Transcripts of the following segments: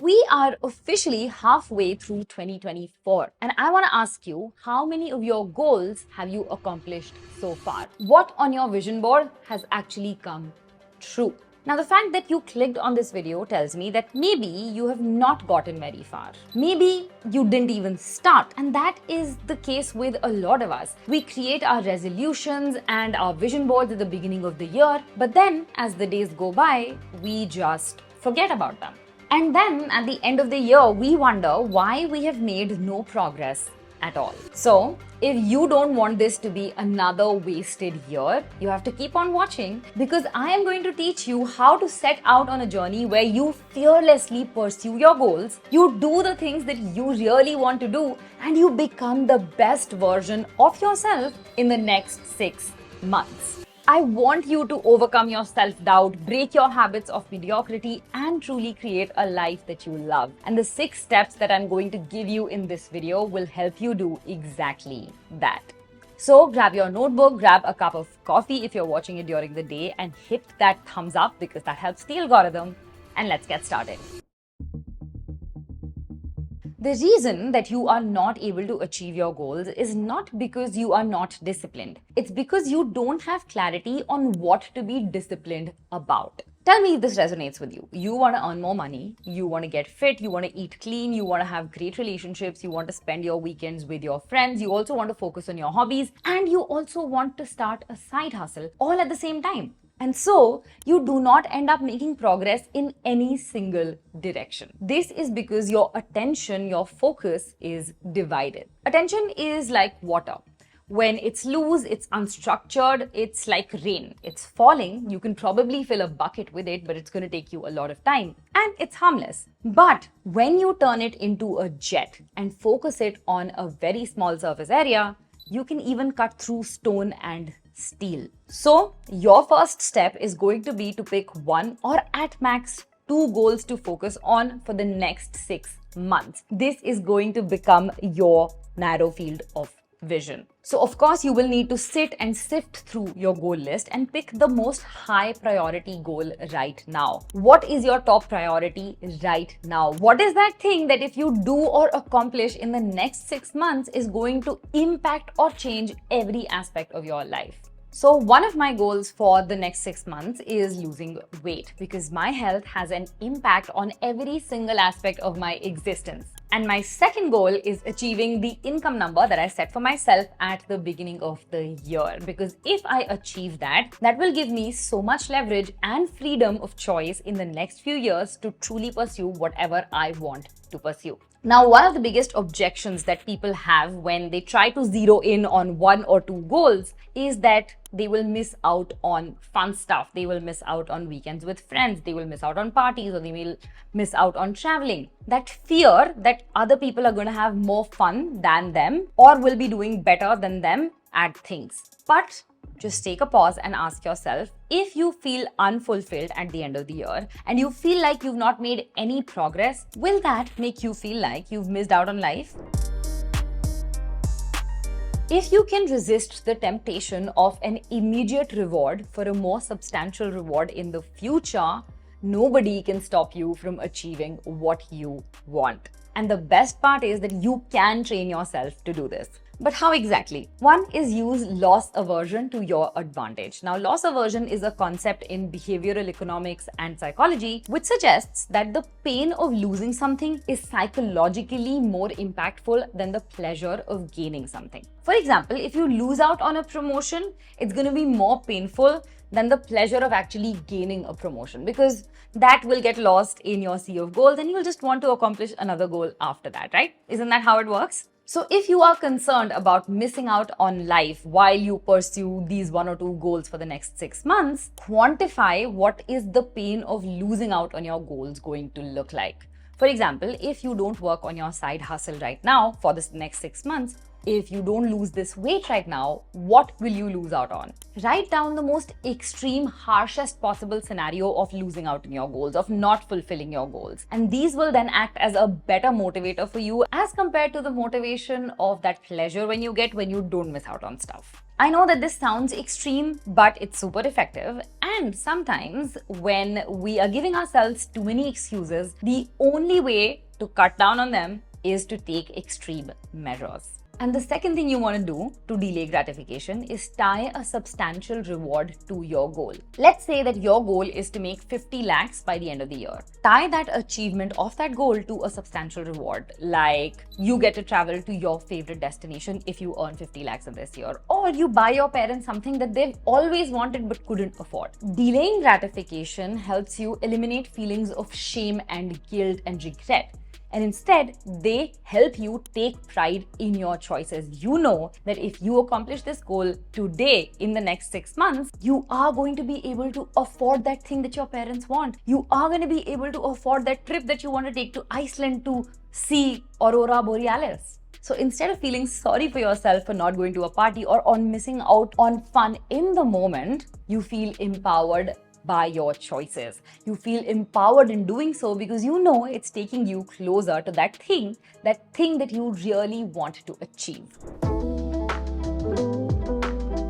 We are officially halfway through 2024, and I want to ask you, how many of your goals have you accomplished so far? What on your vision board has actually come true? Now, the fact that you clicked on this video tells me that maybe you have not gotten very far. Maybe you didn't even start. And that is the case with a lot of us. We create our resolutions and our vision boards at the beginning of the year, but then as the days go by, we just forget about them. And then at the end of the year, we wonder why we have made no progress at all. So, if you don't want this to be another wasted year, you have to keep on watching, because I am going to teach you how to set out on a journey where you fearlessly pursue your goals, you do the things that you really want to do, and you become the best version of yourself in the next 6 months. I want you to overcome your self-doubt, break your habits of mediocrity, and truly create a life that you love. And the 6 steps that I'm going to give you in this video will help you do exactly that. So grab your notebook, grab a cup of coffee if you're watching it during the day, and hit that thumbs up because that helps the algorithm. And let's get started. The reason that you are not able to achieve your goals is not because you are not disciplined. It's because you don't have clarity on what to be disciplined about. Tell me if this resonates with you. You want to earn more money, you want to get fit, you want to eat clean, you want to have great relationships, you want to spend your weekends with your friends, you also want to focus on your hobbies, and you also want to start a side hustle all at the same time. And so, you do not end up making progress in any single direction. This is because your attention, your focus is divided. Attention is like water. When it's loose, it's unstructured, it's like rain. It's falling, you can probably fill a bucket with it, but it's going to take you a lot of time. And it's harmless. But when you turn it into a jet and focus it on a very small surface area, you can even cut through stone and steel. So your first step is going to be to pick 1 or at max 2 goals to focus on for the next 6 months. This is going to become your narrow field of vision. So of course you will need to sit and sift through your goal list and pick the most high priority goal right now. What is your top priority right now? What is that thing that if you do or accomplish in the next 6 months is going to impact or change every aspect of your life? So one of my goals for the next 6 months is losing weight, because my health has an impact on every single aspect of my existence. And my second goal is achieving the income number that I set for myself at the beginning of the year. Because if I achieve that, that will give me so much leverage and freedom of choice in the next few years to truly pursue whatever I want to pursue. Now, one of the biggest objections that people have when they try to zero in on 1 or 2 goals is that they will miss out on fun stuff. They will miss out on weekends with friends. They will miss out on parties, or they will miss out on traveling. That fear that other people are going to have more fun than them or will be doing better than them at things. But just take a pause and ask yourself, if you feel unfulfilled at the end of the year and you feel like you've not made any progress, will that make you feel like you've missed out on life? If you can resist the temptation of an immediate reward for a more substantial reward in the future, nobody can stop you from achieving what you want. And the best part is that you can train yourself to do this. But how exactly? One is use loss aversion to your advantage. Now, loss aversion is a concept in behavioral economics and psychology, which suggests that the pain of losing something is psychologically more impactful than the pleasure of gaining something. For example, if you lose out on a promotion, it's going to be more painful than the pleasure of actually gaining a promotion, because that will get lost in your sea of goals and you'll just want to accomplish another goal after that, right? Isn't that how it works? So if you are concerned about missing out on life while you pursue these 1 or 2 goals for the next 6 months, quantify what is the pain of losing out on your goals going to look like. For example, if you don't work on your side hustle right now for this next 6 months, if you don't lose this weight right now, what will you lose out on? Write down the most extreme, harshest possible scenario of losing out on your goals, of not fulfilling your goals. And these will then act as a better motivator for you as compared to the motivation of that pleasure when you don't miss out on stuff. I know that this sounds extreme, but it's super effective. And sometimes when we are giving ourselves too many excuses, the only way to cut down on them is to take extreme measures. And the second thing you want to do to delay gratification is tie a substantial reward to your goal. Let's say that your goal is to make 50 lakhs by the end of the year. Tie that achievement of that goal to a substantial reward, like you get to travel to your favorite destination if you earn 50 lakhs in this year, or you buy your parents something that they've always wanted but couldn't afford. Delaying gratification helps you eliminate feelings of shame and guilt and regret. And instead, they help you take pride in your choices. You know that if you accomplish this goal today, in the next 6 months, you are going to be able to afford that thing that your parents want. You are going to be able to afford that trip that you want to take to Iceland to see Aurora Borealis. So instead of feeling sorry for yourself for not going to a party or on missing out on fun in the moment, you feel empowered by your choices. You feel empowered in doing so because you know it's taking you closer to that thing that you really want to achieve.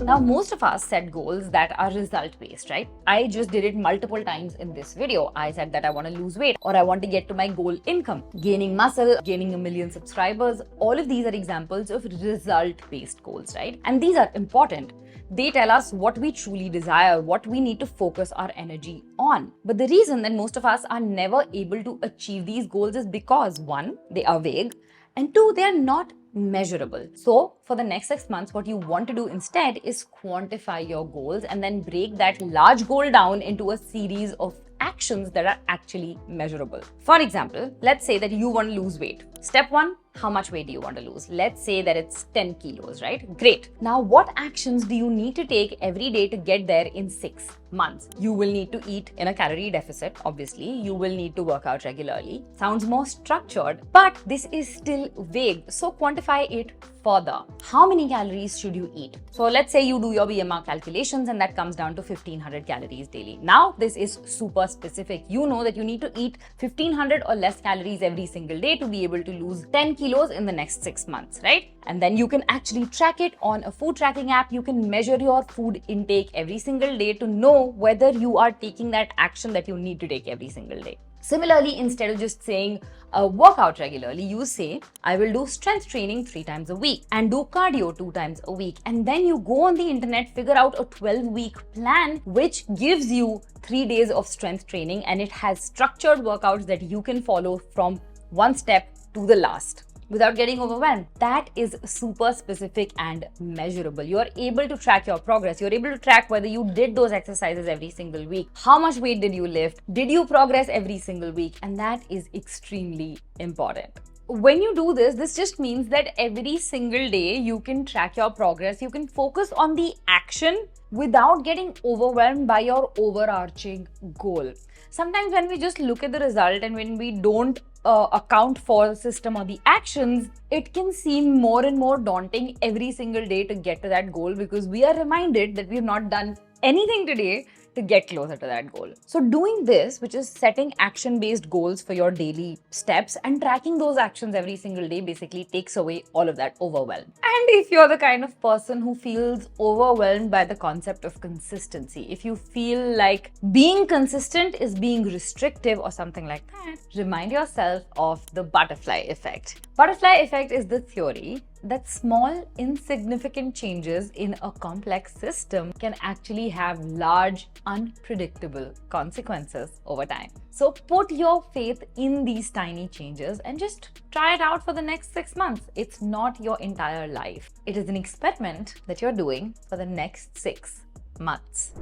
Now, most of us set goals that are result-based, right? I just did it multiple times in this video. I said that I want to lose weight or I want to get to my goal income, gaining muscle, gaining 1 million subscribers. All of these are examples of result-based goals, right? And these are important. They tell us what we truly desire, what we need to focus our energy on. But the reason that most of us are never able to achieve these goals is because 1, they are vague, and 2, they are not measurable. So for the next 6 months, what you want to do instead is quantify your goals and then break that large goal down into a series of actions that are actually measurable. For example, let's say that you want to lose weight. Step 1, how much weight do you want to lose? Let's say that it's 10 kilos, right? Great. Now, what actions do you need to take every day to get there in 6 months? You will need to eat in a calorie deficit, obviously. You will need to work out regularly. Sounds more structured, but this is still vague. So quantify it further. How many calories should you eat? So let's say you do your BMR calculations and that comes down to 1500 calories daily. Now, this is super specific. You know that you need to eat 1500 or less calories every single day to be able to lose 10 kilos in the next 6 months, right? And then you can actually track it on a food tracking app. You can measure your food intake every single day to know whether you are taking that action that you need to take every single day. Similarly, instead of just saying work out regularly, you say, I will do strength training 3 times a week and do cardio 2 times a week. And then you go on the internet, figure out a 12-week plan, which gives you 3 days of strength training. And it has structured workouts that you can follow from one step to the last without getting overwhelmed. That is super specific and measurable. You are able to track your progress. You're able to track whether you did those exercises every single week. How much weight did you lift? Did you progress every single week? And that is extremely important. When you do this, this just means that every single day you can track your progress. You can focus on the action without getting overwhelmed by your overarching goal. Sometimes when we just look at the result and when we don't account for the system or the actions, it can seem more and more daunting every single day to get to that goal because we are reminded that we have not done anything today to get closer to that goal. So doing this, which is setting action-based goals for your daily steps and tracking those actions every single day, basically takes away all of that overwhelm. And if you're the kind of person who feels overwhelmed by the concept of consistency, if you feel like being consistent is being restrictive or something like that, remind yourself of the butterfly effect. Butterfly effect is the theory that small, insignificant changes in a complex system can actually have large, unpredictable consequences over time. So put your faith in these tiny changes and just try it out for the next 6 months. It's not your entire life. It is an experiment that you're doing for the next 6 months.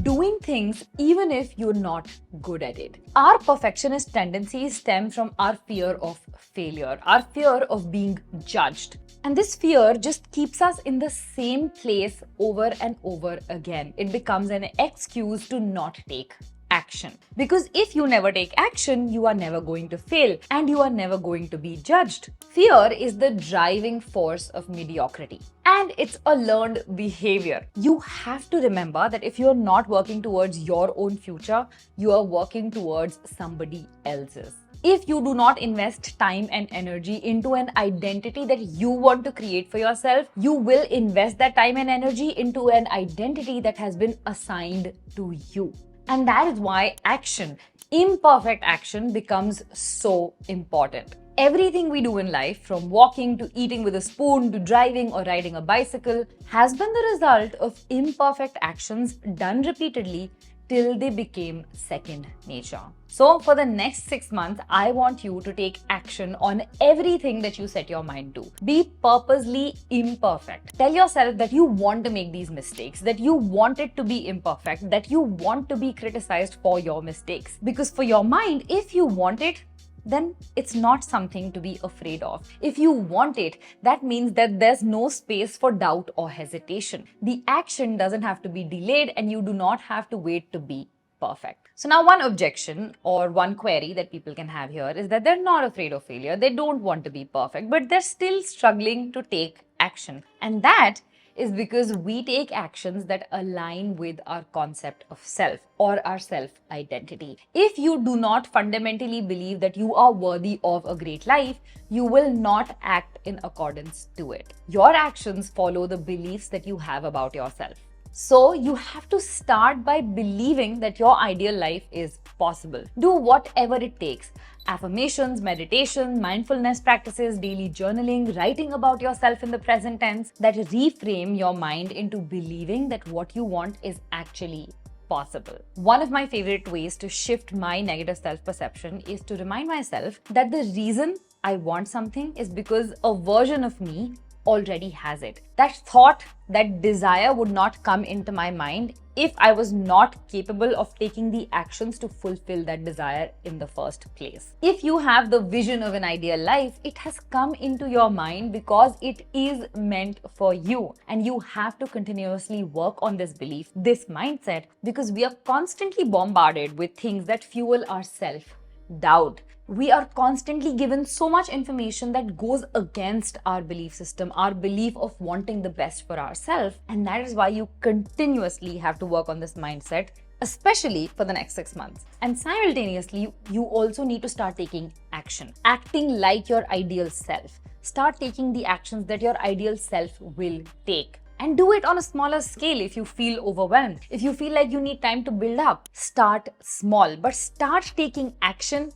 Doing things even if you're not good at it. Our perfectionist tendencies stem from our fear of failure, our fear of being judged. And this fear just keeps us in the same place over and over again. It becomes an excuse to not take action. Because if you never take action, you are never going to fail and you are never going to be judged. Fear is the driving force of mediocrity. And it's a learned behavior. You have to remember that if you're not working towards your own future, you are working towards somebody else's. If you do not invest time and energy into an identity that you want to create for yourself, you will invest that time and energy into an identity that has been assigned to you. And that is why action, imperfect action, becomes so important. Everything we do in life, from walking to eating with a spoon to driving or riding a bicycle, has been the result of imperfect actions done repeatedly till they became second nature. So for the next 6 months, I want you to take action on everything that you set your mind to. Be purposely imperfect. Tell yourself that you want to make these mistakes, that you want it to be imperfect, that you want to be criticized for your mistakes. Because for your mind, if you want it, then it's not something to be afraid of. If you want it, that means that there's no space for doubt or hesitation. The action doesn't have to be delayed and you do not have to wait to be perfect. So now one objection or one query that people can have here is that they're not afraid of failure. They don't want to be perfect, but they're still struggling to take action. And that is because we take actions that align with our concept of self or our self-identity. If you do not fundamentally believe that you are worthy of a great life, you will not act in accordance to it. Your actions follow the beliefs that you have about yourself. So you have to start by believing that your ideal life is possible. Do whatever it takes. Affirmations, meditation, mindfulness practices, daily journaling, writing about yourself in the present tense that reframe your mind into believing that what you want is actually possible. One of my favorite ways to shift my negative self-perception is to remind myself that the reason I want something is because a version of me already has it. That thought, that desire would not come into my mind if I was not capable of taking the actions to fulfill that desire in the first place. If you have the vision of an ideal life, it has come into your mind because it is meant for you. And you have to continuously work on this belief, this mindset, because we are constantly bombarded with things that fuel our self-doubt. We are constantly given so much information that goes against our belief system, our belief of wanting the best for ourselves. And that is why you continuously have to work on this mindset, especially for the next 6 months. And simultaneously, you also need to start taking action, acting like your ideal self. Start taking the actions that your ideal self will take. And do it on a smaller scale if you feel overwhelmed. If you feel like you need time to build up, start small, but start taking action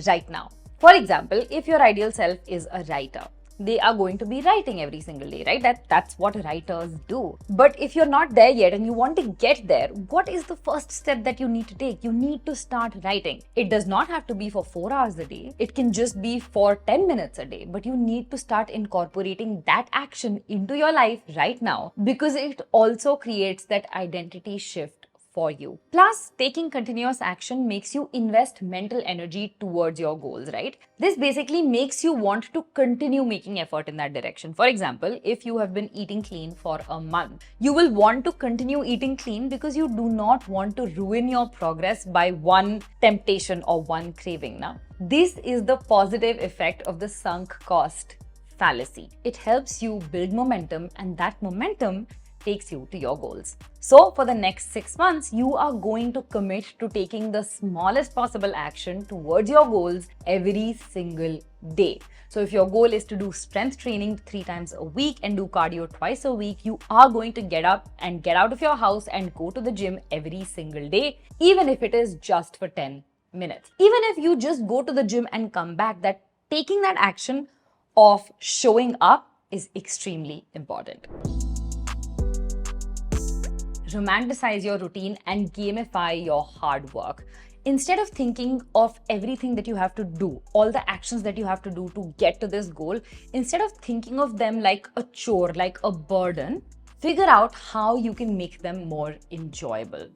right now. For example, if your ideal self is a writer, they are going to be writing every single day, right? That's what writers do. But if you're not there yet and you want to get there, what is the first step that you need to take? You need to start writing. It does not have to be for 4 hours a day. It can just be for 10 minutes a day, but you need to start incorporating that action into your life right now because it also creates that identity shift for you. Plus, taking continuous action makes you invest mental energy towards your goals, right? This basically makes you want to continue making effort in that direction. For example, if you have been eating clean for a month, you will want to continue eating clean because you do not want to ruin your progress by one temptation or one craving. Now, this is the positive effect of the sunk cost fallacy. It helps you build momentum, and that momentum takes you to your goals. So for the next 6 months, you are going to commit to taking the smallest possible action towards your goals every single day. So if your goal is to do strength training 3 times a week and do cardio twice a week, you are going to get up and get out of your house and go to the gym every single day, even if it is just for 10 minutes. Even if you just go to the gym and come back, that taking that action of showing up is extremely important. Romanticize your routine and gamify your hard work. Instead of thinking of everything that you have to do, all the actions that you have to do to get to this goal, instead of thinking of them like a chore, like a burden, figure out how you can make them more enjoyable.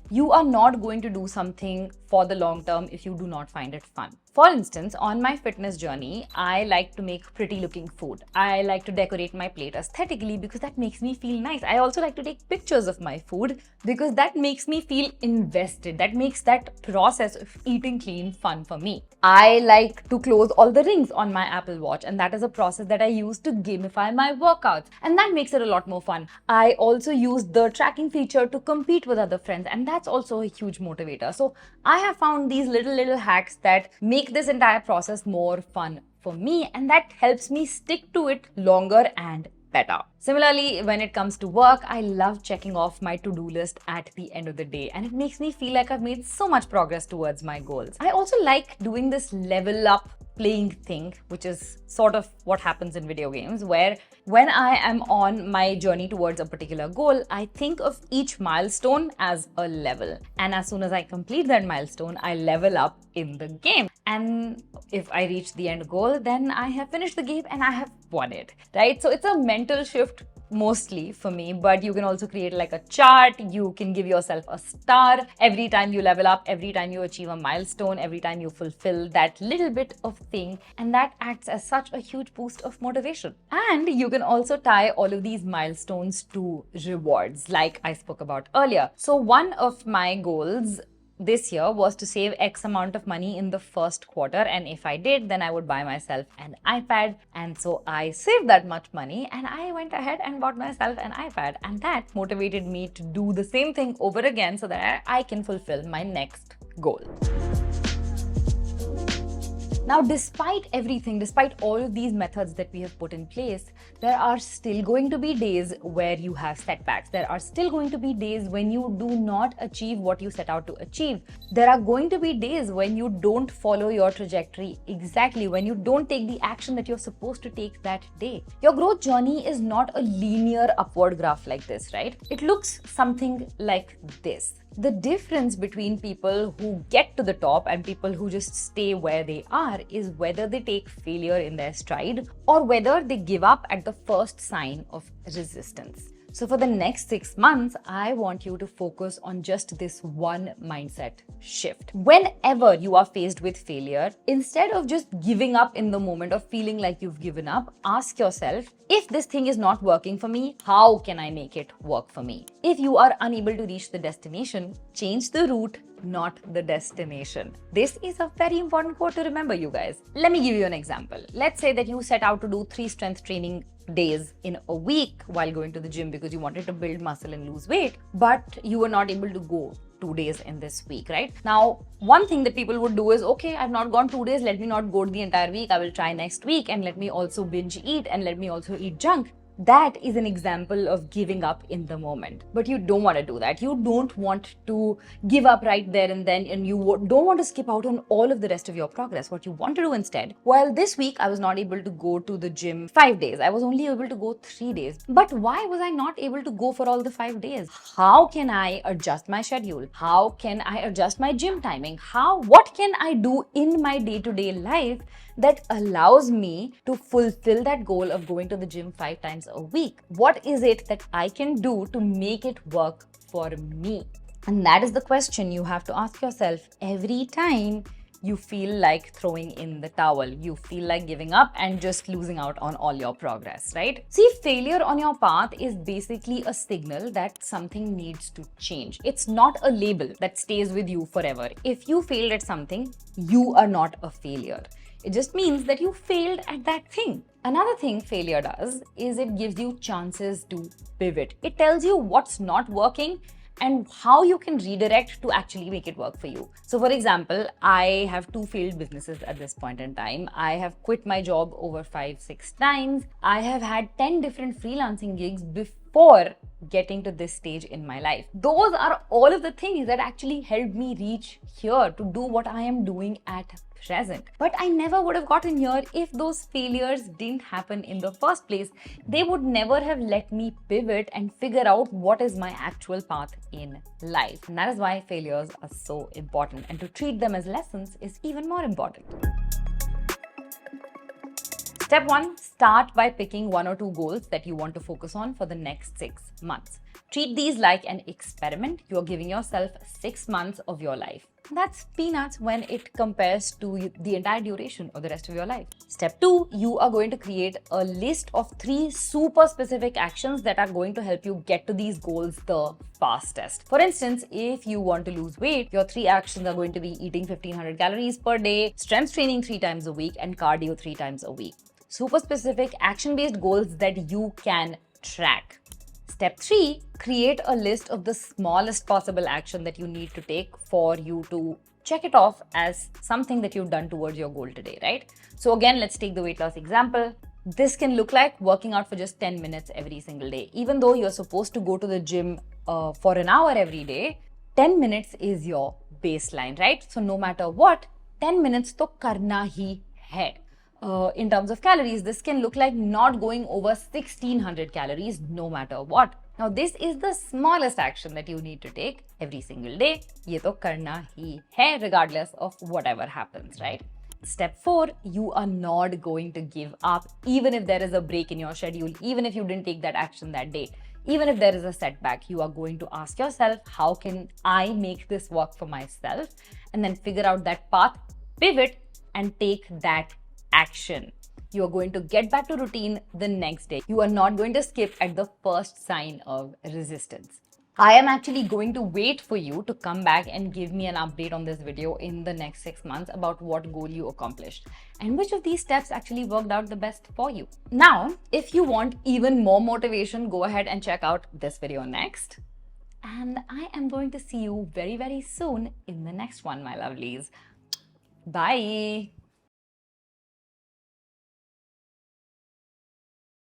You are not going to do something for the long term if you do not find it fun. For instance, on my fitness journey, I like to make pretty looking food. I like to decorate my plate aesthetically because that makes me feel nice. I also like to take pictures of my food because that makes me feel invested. That makes that process of eating clean fun for me. I like to close all the rings on my Apple Watch, and that is a process that I use to gamify my workouts, and that makes it a lot more fun. I also use the tracking feature to compete with other friends, and that's also a huge motivator. So I have found these little hacks that make this entire process more fun for me, and that helps me stick to it longer and better. Similarly, when it comes to work, I love checking off my to-do list at the end of the day, and it makes me feel like I've made so much progress towards my goals. I also like doing this level up playing thing, which is sort of what happens in video games, where when I am on my journey towards a particular goal, I think of each milestone as a level. And as soon as I complete that milestone, I level up in the game. And if I reach the end goal, then I have finished the game and I have won it, right? So it's a mental shift mostly for me, but you can also create like a chart. You can give yourself a star every time you level up, every time you achieve a milestone, every time you fulfill that little bit of thing, and that acts as such a huge boost of motivation. And you can also tie all of these milestones to rewards, like I spoke about earlier. So one of my goals this year was to save X amount of money in the first quarter, and if I did, then I would buy myself an iPad. And so I saved that much money and I went ahead and bought myself an iPad, and that motivated me to do the same thing over again so that I can fulfill my next goal. Now, despite everything, despite all of these methods that we have put in place, there are still going to be days where you have setbacks. There are still going to be days when you do not achieve what you set out to achieve. There are going to be days when you don't follow your trajectory exactly, when you don't take the action that you're supposed to take that day. Your growth journey is not a linear upward graph like this, right? It looks something like this. The difference between people who get to the top and people who just stay where they are is whether they take failure in their stride or whether they give up at the first sign of resistance. So for the next 6 months, I want you to focus on just this one mindset shift. Whenever you are faced with failure, instead of just giving up in the moment or feeling like you've given up, ask yourself, if this thing is not working for me, how can I make it work for me? If you are unable to reach the destination, change the route, not the destination. This is a very important quote to remember, you guys. Let me give you an example. Let's say that you set out to do 3 strength training days in a week while going to the gym because you wanted to build muscle and lose weight, but you were not able to go 2 days in this week, right? Now, one thing that people would do is, okay, I've not gone 2 days, let me not go the entire week, I will try next week, and let me also binge eat and let me also eat junk. That is an example of giving up in the moment. But you don't want to do that. You don't want to give up right there and then, and you don't want to skip out on all of the rest of your progress. What you want to do instead, well, this week I was not able to go to the gym 5 days. I was only able to go 3 days. But why was I not able to go for all the 5 days? How can I adjust my schedule? How can I adjust my gym timing? What can I do in my day-to-day life that allows me to fulfill that goal of going to the gym 5 times a week? What is it that I can do to make it work for me? And that is the question you have to ask yourself every time you feel like throwing in the towel, you feel like giving up and just losing out on all your progress, right? See, failure on your path is basically a signal that something needs to change. It's not a label that stays with you forever. If you failed at something, you are not a failure. It just means that you failed at that thing. Another thing failure does is it gives you chances to pivot. It tells you what's not working and how you can redirect to actually make it work for you. So for example, I have 2 failed businesses at this point in time. I have quit my job over 5-6 times. I have had 10 different freelancing gigs before getting to this stage in my life. Those are all of the things that actually helped me reach here to do what I am doing at present. But I never would have gotten here if those failures didn't happen in the first place. They would never have let me pivot and figure out what is my actual path in life. And that is why failures are so important, and to treat them as lessons is even more important. Step 1, start by picking 1 or 2 goals that you want to focus on for the next 6 months. Treat these like an experiment. You are giving yourself 6 months of your life. That's peanuts when it compares to the entire duration of the rest of your life. Step 2, you are going to create a list of 3 super specific actions that are going to help you get to these goals the fastest. For instance, if you want to lose weight, your 3 actions are going to be eating 1500 calories per day, strength training 3 times a week, and cardio 3 times a week. Super specific action-based goals that you can track. Step 3, create a list of the smallest possible action that you need to take for you to check it off as something that you've done towards your goal today, right? So again, let's take the weight loss example. This can look like working out for just 10 minutes every single day. Even though you're supposed to go to the gym for an hour every day, 10 minutes is your baseline, right? So no matter what, 10 minutes to karna hi hai. In terms of calories, this can look like not going over 1600 calories no matter what. Now, this is the smallest action that you need to take every single day. Ye to karna hi hai, regardless of whatever happens, right? Step 4, you are not going to give up even if there is a break in your schedule, even if you didn't take that action that day. Even if there is a setback, you are going to ask yourself, how can I make this work for myself? And then figure out that path, pivot, and take that action. You are going to get back to routine the next day. You are not going to skip at the first sign of resistance. I am actually going to wait for you to come back and give me an update on this video in the next 6 months about what goal you accomplished and which of these steps actually worked out the best for you. Now, if you want even more motivation, go ahead and check out this video next. And I am going to see you very, very soon in the next one, my lovelies. Bye.